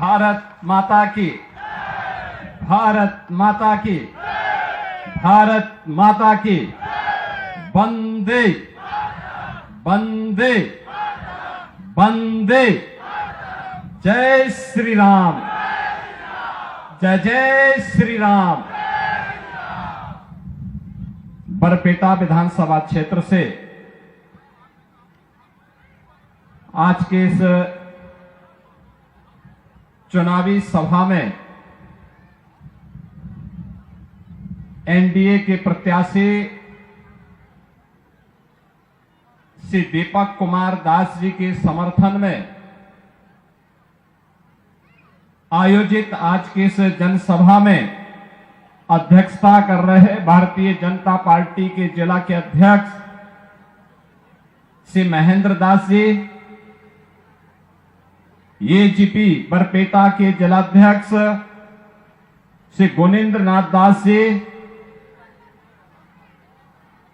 भारत माता की, भारत माता की, भारत माता की। वंदे वंदे वंदे। जय श्री राम, जय जय श्री राम। बरपेटा विधानसभा क्षेत्र से आज के इस चुनावी सभा में एनडीए के प्रत्याशी श्री दीपक कुमार दास जी के समर्थन में आयोजित आज की इस जनसभा में अध्यक्षता कर रहे भारतीय जनता पार्टी के जिला के अध्यक्ष श्री महेंद्र दास जी, एजीपी बरपेटा के जिलाध्यक्ष श्री गुणेंद्र नाथ दास जी,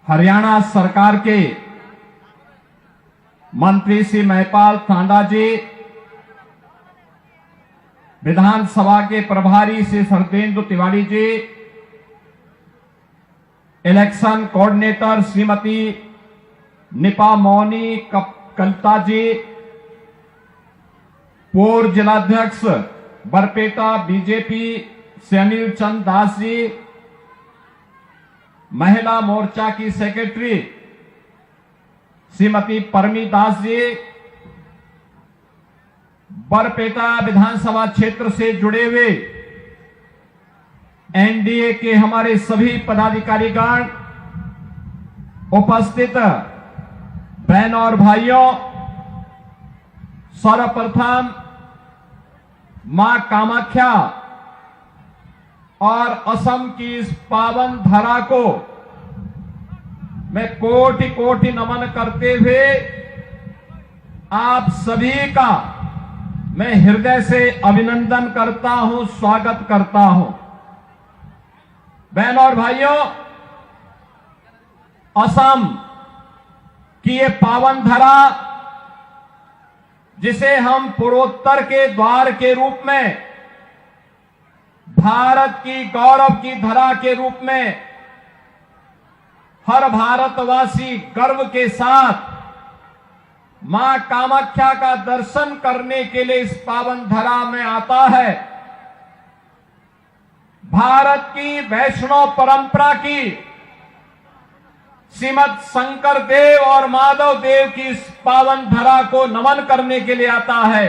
हरियाणा सरकार के मंत्री श्री महिपाल थांडा जी, विधानसभा के प्रभारी श्री शरदेंदु तिवारी जी, इलेक्शन कोऑर्डिनेटर श्रीमती निपा मौनी कलता जी, पूर्व जिलाध्यक्ष बरपेटा बीजेपी श्री अनिल चंद दास जी, महिला मोर्चा की सेक्रेटरी श्रीमती परमी दास जी, बरपेटा विधानसभा क्षेत्र से जुड़े हुए एनडीए के हमारे सभी पदाधिकारीगण, उपस्थित बहनों और भाइयों, सर्वप्रथम मां कामाख्या और असम की इस पावन धरा को मैं कोटि कोटि नमन करते हुए आप सभी का मैं हृदय से अभिनंदन करता हूं, स्वागत करता हूं। बहनों और भाइयों, असम की ये पावन धरा जिसे हम पूर्वोत्तर के द्वार के रूप में, भारत की गौरव की धरा के रूप में हर भारतवासी गर्व के साथ मां कामाख्या का दर्शन करने के लिए इस पावन धरा में आता है। भारत की वैष्णव परंपरा की श्रीमद शंकर देव और माधव देव की इस पावन धरा को नमन करने के लिए आता है।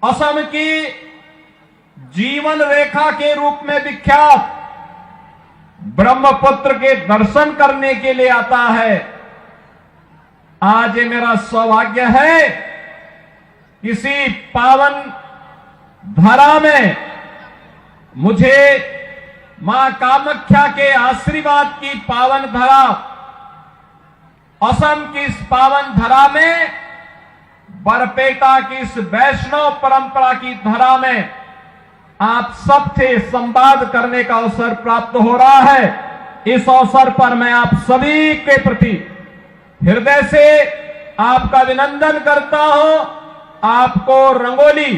असम की जीवन रेखा के रूप में विख्यात ब्रह्मपुत्र के दर्शन करने के लिए आता है। आज ये मेरा सौभाग्य है किसी पावन धरा में मुझे मां कामाख्या के आशीर्वाद की पावन धरा, असम की इस पावन धरा में, बरपेटा की इस वैष्णव परंपरा की धरा में आप सबसे संवाद करने का अवसर प्राप्त हो रहा है। इस अवसर पर मैं आप सभी के प्रति हृदय से आपका अभिनंदन करता हूं। आपको रंगोली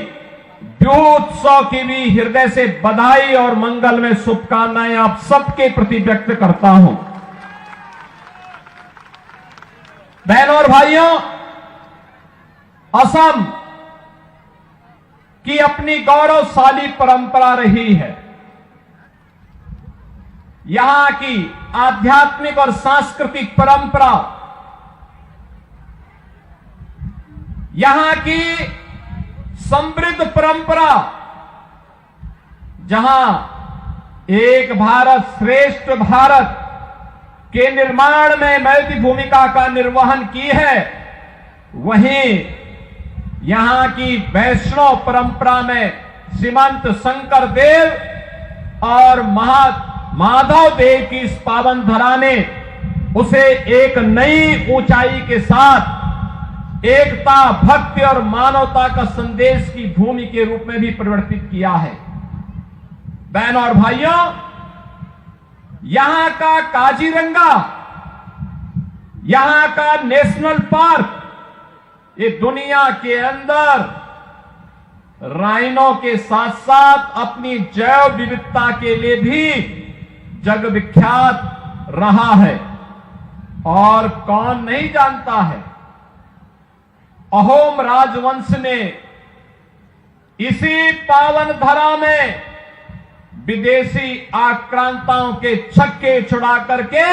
उत्सव की भी हृदय से बधाई और मंगल में शुभकामनाएं आप सबके प्रति व्यक्त करता हूं। बहनों और भाइयों, असम की अपनी गौरवशाली परंपरा रही है। यहां की आध्यात्मिक और सांस्कृतिक परंपरा, यहां की समृद्ध परंपरा, जहां एक भारत श्रेष्ठ भारत के निर्माण में महती भूमिका का निर्वहन की है, वहीं यहां की वैष्णव परंपरा में श्रीमंत शंकर देव और माधव देव की इस पावन धरा ने उसे एक नई ऊंचाई के साथ एकता, भक्ति और मानवता का संदेश की भूमि के रूप में भी परिवर्तित किया है। बहनों और भाइयों, यहां का काजीरंगा, यहां का नेशनल पार्क, ये दुनिया के अंदर राइनो के साथ साथ अपनी जैव विविधता के लिए भी जग विख्यात रहा है। और कौन नहीं जानता है, अहोम राजवंश ने इसी पावन धरा में विदेशी आक्रांताओं के छक्के छुड़ा करके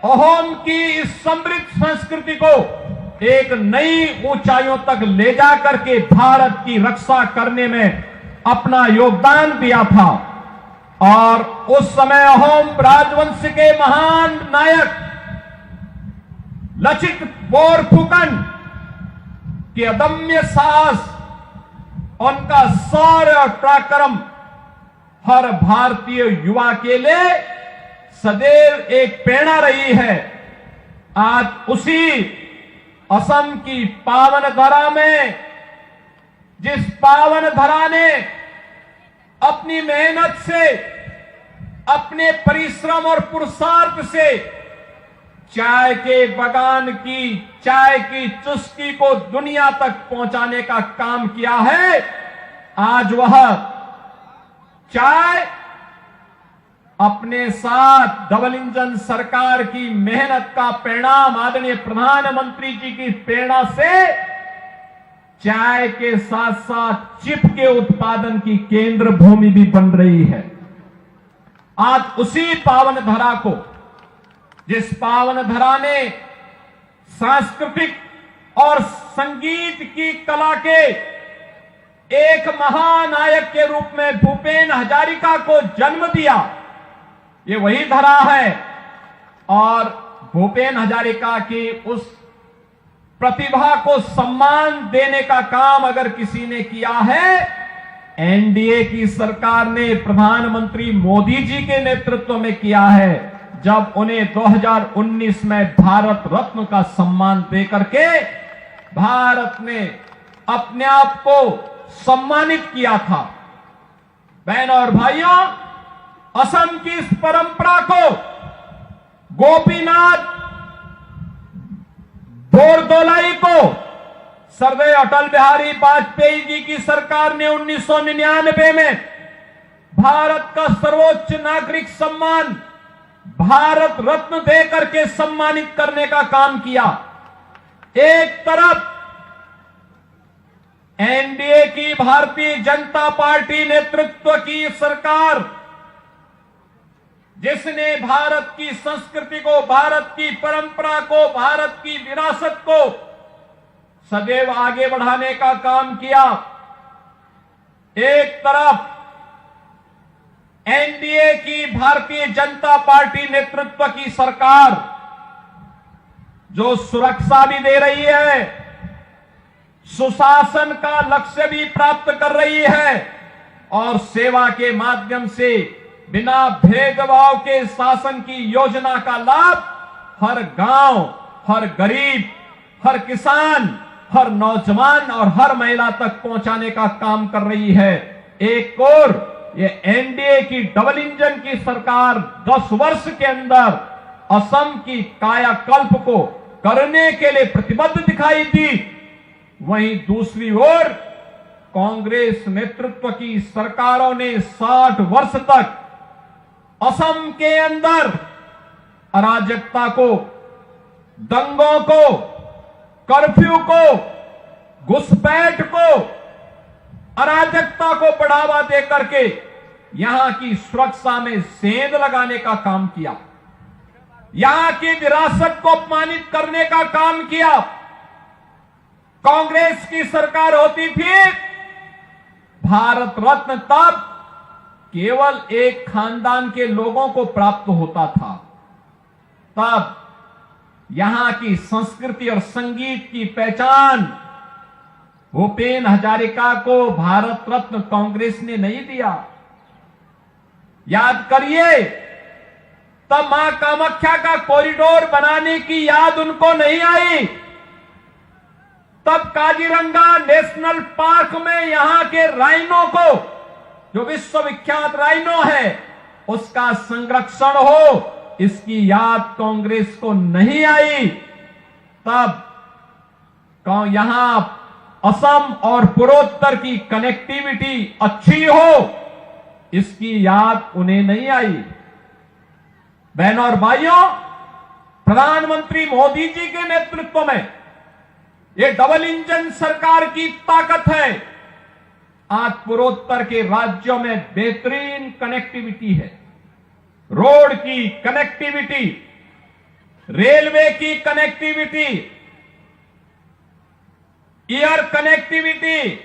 अहोम की इस समृद्ध संस्कृति को एक नई ऊंचाइयों तक ले जा करके भारत की रक्षा करने में अपना योगदान दिया था। और उस समय अहोम राजवंश के महान नायक लचित बोरफुकन की अदम्य साहस, उनका शौर्य और पराक्रम हर भारतीय युवा के लिए सदैव एक प्रेरणा रही है। आज उसी असम की पावन धरा में, जिस पावन धरा ने अपनी मेहनत से, अपने परिश्रम और पुरुषार्थ से चाय के बगान की, चाय की चुस्की को दुनिया तक पहुंचाने का काम किया है, आज वह चाय अपने साथ डबल इंजन सरकार की मेहनत का परिणाम, आदरणीय प्रधानमंत्री जी की प्रेरणा से चाय के साथ साथ चिप के उत्पादन की केंद्र भूमि भी बन रही है। आज उसी पावन धरा को, जिस पावन धरा ने सांस्कृतिक और संगीत की कला के एक महानायक के रूप में भूपेन हजारिका को जन्म दिया, ये वही धरा है। और भूपेन हजारिका की उस प्रतिभा को सम्मान देने का काम अगर किसी ने किया है, एनडीए की सरकार ने प्रधानमंत्री मोदी जी के नेतृत्व में किया है, जब उन्हें 2019 में भारत रत्न का सम्मान देकर के भारत ने अपने आप को सम्मानित किया था। बहनों और भाइयों, असम की इस परंपरा को गोपीनाथ बोरदोलाई को सरदार अटल बिहारी वाजपेयी जी की सरकार ने 1999 में भारत का सर्वोच्च नागरिक सम्मान भारत रत्न देकर के सम्मानित करने का काम किया। एक तरफ एनडीए की भारतीय जनता पार्टी नेतृत्व की सरकार, जिसने भारत की संस्कृति को, भारत की परंपरा को, भारत की विरासत को सदैव आगे बढ़ाने का काम किया। एक तरफ एनडीए की भारतीय जनता पार्टी नेतृत्व की सरकार जो सुरक्षा भी दे रही है, सुशासन का लक्ष्य भी प्राप्त कर रही है और सेवा के माध्यम से बिना भेदभाव के शासन की योजना का लाभ हर गांव, हर गरीब, हर किसान, हर नौजवान और हर महिला तक पहुंचाने का काम कर रही है। एक और ये एनडीए की डबल इंजन की सरकार 10 वर्ष के अंदर असम की कायाकल्प को करने के लिए प्रतिबद्ध दिखाई दी। वहीं दूसरी ओर कांग्रेस नेतृत्व की सरकारों ने 60 वर्ष तक असम के अंदर अराजकता को, दंगों को, कर्फ्यू को, घुसपैठ को, अराजकता को बढ़ावा देकर के यहां की सुरक्षा में सेंध लगाने का काम किया, यहां की विरासत को अपमानित करने का काम किया। कांग्रेस की सरकार होती थी, भारत रत्न तब केवल एक खानदान के लोगों को प्राप्त होता था। तब यहां की संस्कृति और संगीत की पहचान भूपेन हजारिका को भारत रत्न कांग्रेस ने नहीं दिया। याद करिए, तब मां कामाख्या का कॉरिडोर बनाने की याद उनको नहीं आई। तब काजीरंगा नेशनल पार्क में यहां के राइनो को, जो विश्वविख्यात राइनो है, उसका संरक्षण हो, इसकी याद कांग्रेस को नहीं आई। तब यहां असम और पूर्वोत्तर की कनेक्टिविटी अच्छी हो, इसकी याद उन्हें नहीं आई। बहनों और भाइयों, प्रधानमंत्री मोदी जी के नेतृत्व में ये डबल इंजन सरकार की ताकत है। आज पूर्वोत्तर के राज्यों में बेहतरीन कनेक्टिविटी है। रोड की कनेक्टिविटी, रेलवे की कनेक्टिविटी, एयर कनेक्टिविटी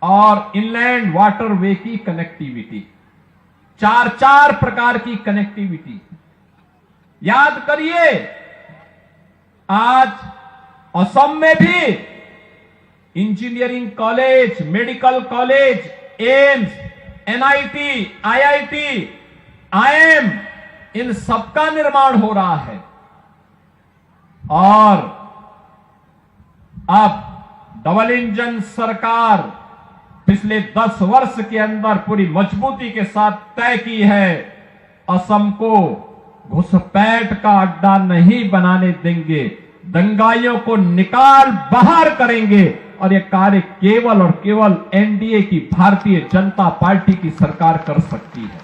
और इनलैंड वाटरवे की कनेक्टिविटी, चार प्रकार की कनेक्टिविटी। याद करिए, आज असम में भी engineering college, medical college, AIIMS, NIT, IIT, IIM, इन सबका निर्माण हो रहा है। और अब डबल इंजन सरकार पिछले 10 वर्ष के अंदर पूरी मजबूती के साथ तय की है, असम को घुसपैठ का अड्डा नहीं बनाने देंगे, दंगाइयों को निकाल बाहर करेंगे। और यह कार्य केवल और केवल एनडीए की भारतीय जनता पार्टी की सरकार कर सकती है।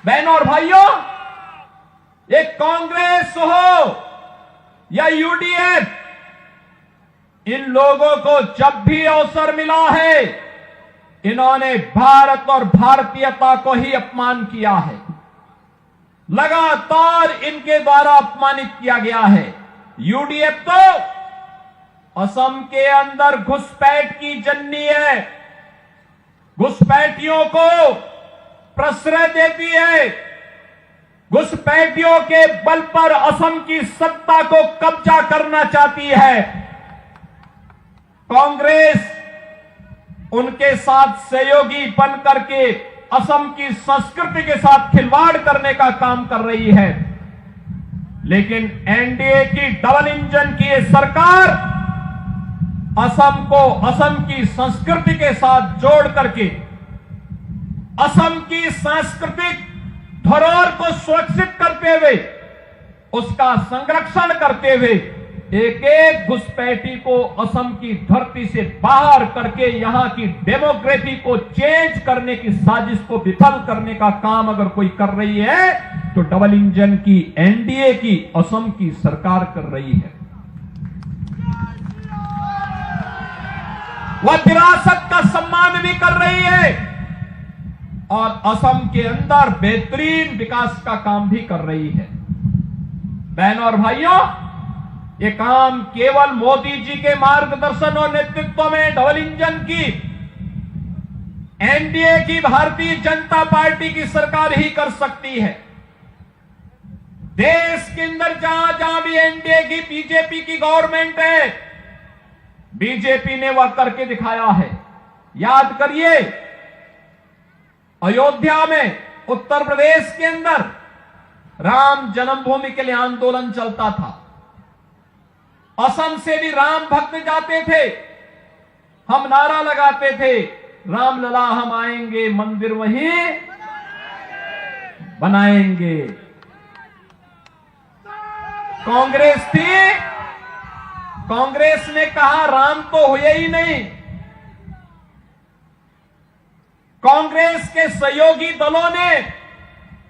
बहनों और भाइयों, ये कांग्रेस हो या यूडीएफ, इन लोगों को जब भी अवसर मिला है, इन्होंने भारत और भारतीयता को ही अपमान किया है। लगातार इनके द्वारा अपमानित किया गया है। यूडीएफ तो असम के अंदर घुसपैठ की जन्नी है, घुसपैठियों को प्रश्रय देती है, घुसपैठियों के बल पर असम की सत्ता को कब्जा करना चाहती है। कांग्रेस उनके साथ सहयोगी बन करके असम की संस्कृति के साथ खिलवाड़ करने का काम कर रही है। लेकिन एनडीए की डबल इंजन की ये सरकार असम को असम की संस्कृति के साथ जोड़ करके असम की सांस्कृतिक धरोहर को सुरक्षित करते हुए, उसका संरक्षण करते हुए, एक एक घुसपैठी को असम की धरती से बाहर करके यहां की डेमोक्रेसी को चेंज करने की साजिश को विफल करने का काम अगर कोई कर रही है, तो डबल इंजन की एनडीए की असम की सरकार कर रही है। वह विरासत का सम्मान भी कर रही है और असम के अंदर बेहतरीन विकास का काम भी कर रही है। बहनों और भाइयों, ये काम केवल मोदी जी के मार्गदर्शन और नेतृत्व में डबल इंजन की एनडीए की भारतीय जनता पार्टी की सरकार ही कर सकती है। देश के अंदर जहां जहां भी एनडीए की, बीजेपी की गवर्नमेंट है, बीजेपी ने वह करके दिखाया है। याद करिए, अयोध्या में, उत्तर प्रदेश के अंदर राम जन्मभूमि के लिए आंदोलन चलता था। असम से भी राम भक्त जाते थे, हम नारा लगाते थे, राम लला हम आएंगे, मंदिर वहीं बनाएंगे। कांग्रेस थी, कांग्रेस ने कहा राम तो हुए ही नहीं। कांग्रेस के सहयोगी दलों ने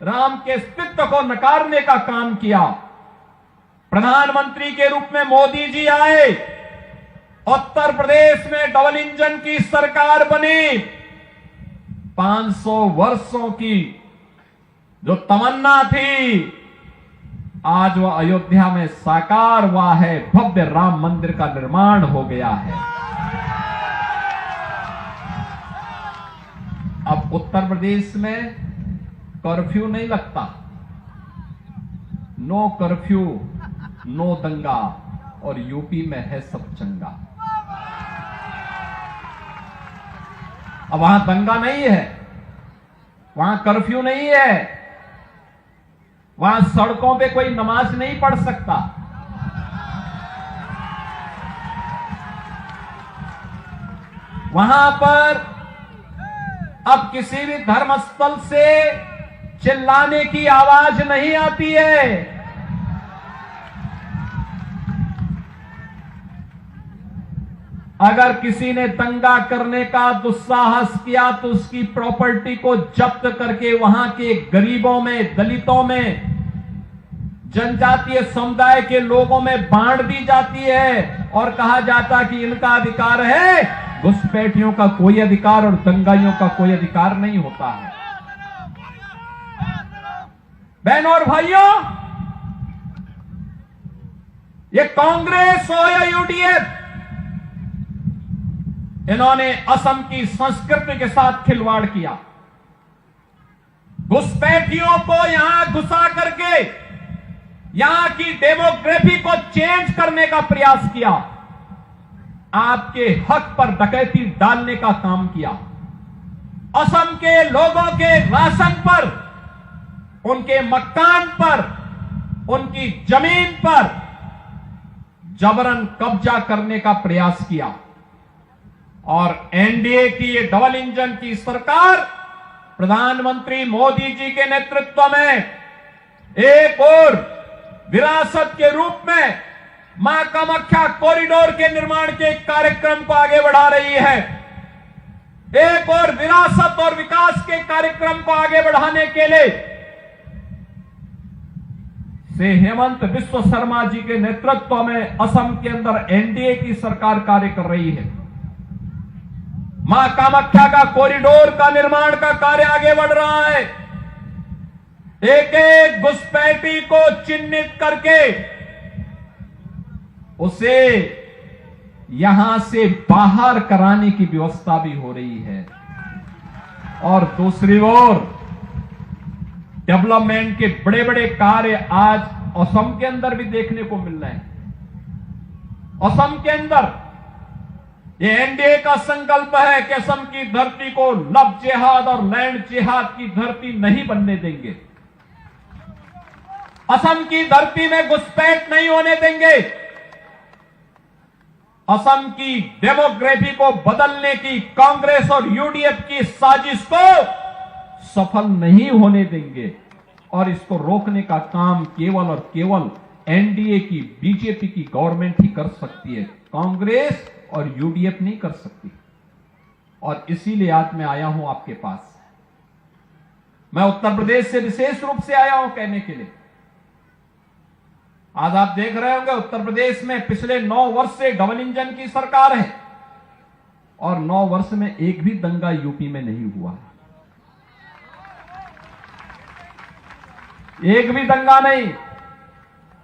राम के अस्तित्व को नकारने का काम किया। प्रधानमंत्री के रूप में मोदी जी आए, उत्तर प्रदेश में डबल इंजन की सरकार बनी। 500 वर्षों की जो तमन्ना थी, आज वह अयोध्या में साकार हुआ है। भव्य राम मंदिर का निर्माण हो गया है। अब उत्तर प्रदेश में कर्फ्यू नहीं लगता, नो कर्फ्यू नो दंगा, और यूपी में है सब चंगा। अब वहां दंगा नहीं है, वहां कर्फ्यू नहीं है, वहां सड़कों पे कोई नमाज नहीं पढ़ सकता। वहां पर अब किसी भी धर्मस्थल से चिल्लाने की आवाज नहीं आती है। अगर किसी ने दंगा करने का दुस्साहस किया तो उसकी प्रॉपर्टी को जब्त करके वहां के गरीबों में, दलितों में, जनजातीय समुदाय के लोगों में बांट दी जाती है और कहा जाता कि इनका अधिकार है, घुसपैठियों का कोई अधिकार और दंगाइयों का कोई अधिकार नहीं होता है। बहनों और भाइयों, ये कांग्रेस हो या यूडीएफ, इन्होंने असम की संस्कृति के साथ खिलवाड़ किया। घुसपैठियों को यहां घुसा करके यहां की डेमोग्राफी को चेंज करने का प्रयास किया, आपके हक पर डकैती डालने का काम किया, असम के लोगों के राशन पर, उनके मकान पर, उनकी जमीन पर जबरन कब्जा करने का प्रयास किया। और एनडीए की ये डबल इंजन की सरकार प्रधानमंत्री मोदी जी के नेतृत्व में एक और विरासत के रूप में मां कामाख्या कॉरिडोर के निर्माण के कार्यक्रम को आगे बढ़ा रही है। एक और विरासत और विकास के कार्यक्रम को आगे बढ़ाने के लिए से हेमंत बिस्व शर्मा जी के नेतृत्व में असम के अंदर एनडीए की सरकार कार्य कर रही है। मां कामाख्या का कॉरिडोर का निर्माण का कार्य आगे बढ़ रहा है। एक एक घुसपैठी को चिन्हित करके उसे यहां से बाहर कराने की व्यवस्था भी हो रही है। और दूसरी ओर डेवलपमेंट के बड़े बड़े कार्य आज असम के अंदर भी देखने को मिल रहे हैं। असम के अंदर ये एनडीए का संकल्प है कि असम की धरती को लव जिहाद और लैंड जिहाद की धरती नहीं बनने देंगे। असम की धरती में घुसपैठ नहीं होने देंगे। असम की डेमोग्राफी को बदलने की कांग्रेस और यूडीएफ की साजिश को सफल नहीं होने देंगे। और इसको रोकने का काम केवल और केवल एनडीए की, बीजेपी की गवर्नमेंट ही कर सकती है, कांग्रेस और यूडीएफ नहीं कर सकती। और इसीलिए आज मैं आया हूं आपके पास। मैं उत्तर प्रदेश से विशेष रूप से आया हूं कहने के लिए। आज आप देख रहे होंगे उत्तर प्रदेश में पिछले 9 वर्ष से डबल इंजन की सरकार है और 9 वर्ष में एक भी दंगा यूपी में नहीं हुआ। एक भी दंगा नहीं।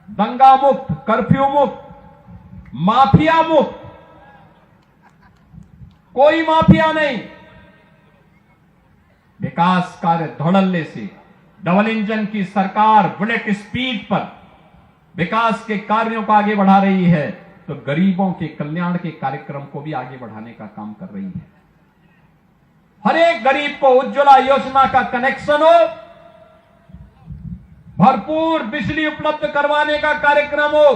दंगा मुक्त, कर्फ्यू मुक्त, माफिया मुक्त, कोई माफिया नहीं। विकास कार्य धड़ल्ले से डबल इंजन की सरकार बुलेट स्पीड पर विकास के कार्यों को आगे बढ़ा रही है, तो गरीबों के कल्याण के कार्यक्रम को भी आगे बढ़ाने का काम कर रही है। हर एक गरीब को उज्ज्वला योजना का कनेक्शन हो, भरपूर बिजली उपलब्ध करवाने का कार्यक्रम हो,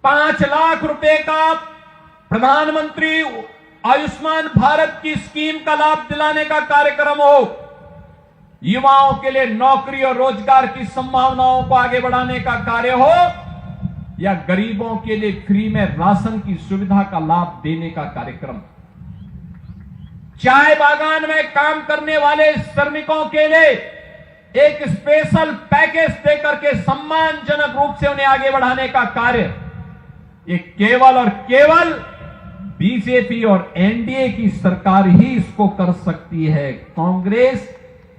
5 लाख रुपए का प्रधानमंत्री आयुष्मान भारत की स्कीम का लाभ दिलाने का कार्यक्रम हो, युवाओं के लिए नौकरी और रोजगार की संभावनाओं को आगे बढ़ाने का कार्य हो, या गरीबों के लिए फ्री में राशन की सुविधा का लाभ देने का कार्यक्रम। चाय बागान में काम करने वाले श्रमिकों के लिए एक स्पेशल पैकेज देकर के सम्मानजनक रूप से उन्हें आगे बढ़ाने का कार्य, ये केवल और केवल बीजेपी और एनडीए की सरकार ही इसको कर सकती है। कांग्रेस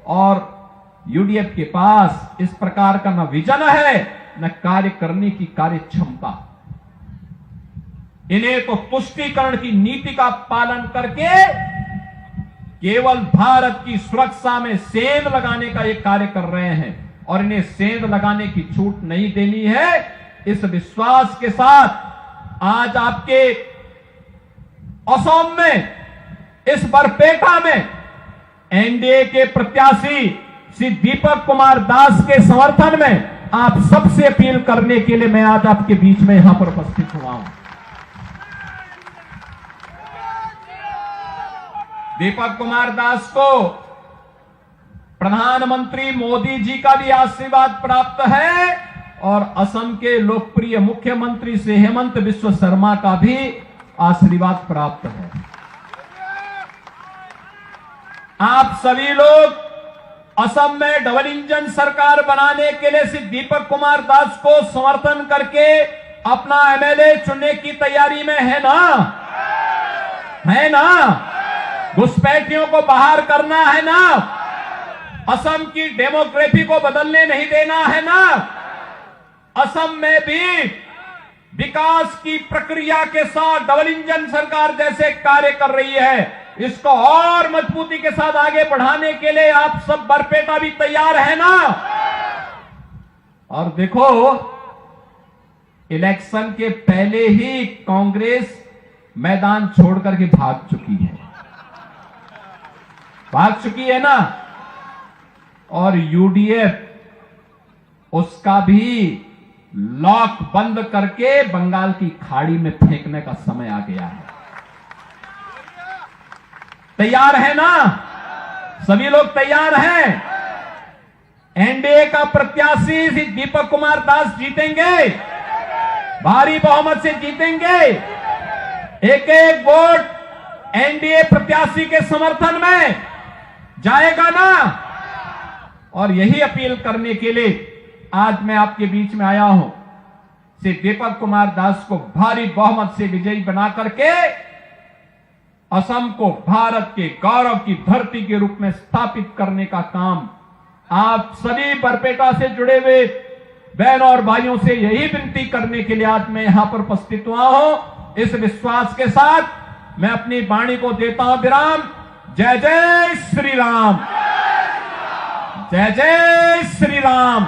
और यूडीएफ के पास इस प्रकार का न विजन है, न कार्य करने की कार्य क्षमता। इन्हें तो तुष्टीकरण की नीति का पालन करके केवल भारत की सुरक्षा में सेंध लगाने का ये कार्य कर रहे हैं, और इन्हें सेंध लगाने की छूट नहीं देनी है। इस विश्वास के साथ आज आपके असम में, इस बरपेटा में एनडीए के प्रत्याशी श्री दीपक कुमार दास के समर्थन में आप सबसे अपील करने के लिए मैं आज आपके बीच में यहां पर उपस्थित हुआ हूं। दीपक कुमार दास को प्रधानमंत्री मोदी जी का भी आशीर्वाद प्राप्त है और असम के लोकप्रिय मुख्यमंत्री से हेमंत बिस्व शर्मा का भी आशीर्वाद प्राप्त है। आप सभी लोग असम में डबल इंजन सरकार बनाने के लिए श्री दीपक कुमार दास को समर्थन करके अपना एमएलए चुनने की तैयारी में है ना? है ना? घुसपैठियों को बाहर करना है ना? असम की डेमोग्राफी को बदलने नहीं देना है ना? असम में भी विकास की प्रक्रिया के साथ डबल इंजन सरकार जैसे कार्य कर रही है, इसको और मजबूती के साथ आगे बढ़ाने के लिए आप सब बरपेटा भी तैयार है ना? और देखो, इलेक्शन के पहले ही कांग्रेस मैदान छोड़कर के भाग चुकी है ना? और यूडीएफ उसका भी लॉक बंद करके बंगाल की खाड़ी में फेंकने का समय आ गया है। तैयार है ना? सभी लोग तैयार हैं? एनडीए का प्रत्याशी श्री दीपक कुमार दास जीतेंगे, भारी बहुमत से जीतेंगे। एक एक वोट एनडीए प्रत्याशी के समर्थन में जाएगा ना? और यही अपील करने के लिए आज मैं आपके बीच में आया हूं। श्री दीपक कुमार दास को भारी बहुमत से विजयी बना करके असम को भारत के गौरव की धरती के रूप में स्थापित करने का काम आप सभी बरपेटा से जुड़े हुए बहनों और भाइयों से यही विनती करने के लिए आज मैं यहां पर उपस्थित हुआ हूं। इस विश्वास के साथ मैं अपनी वाणी को देता हूं विराम। जय जय श्री राम, जय जय श्री राम।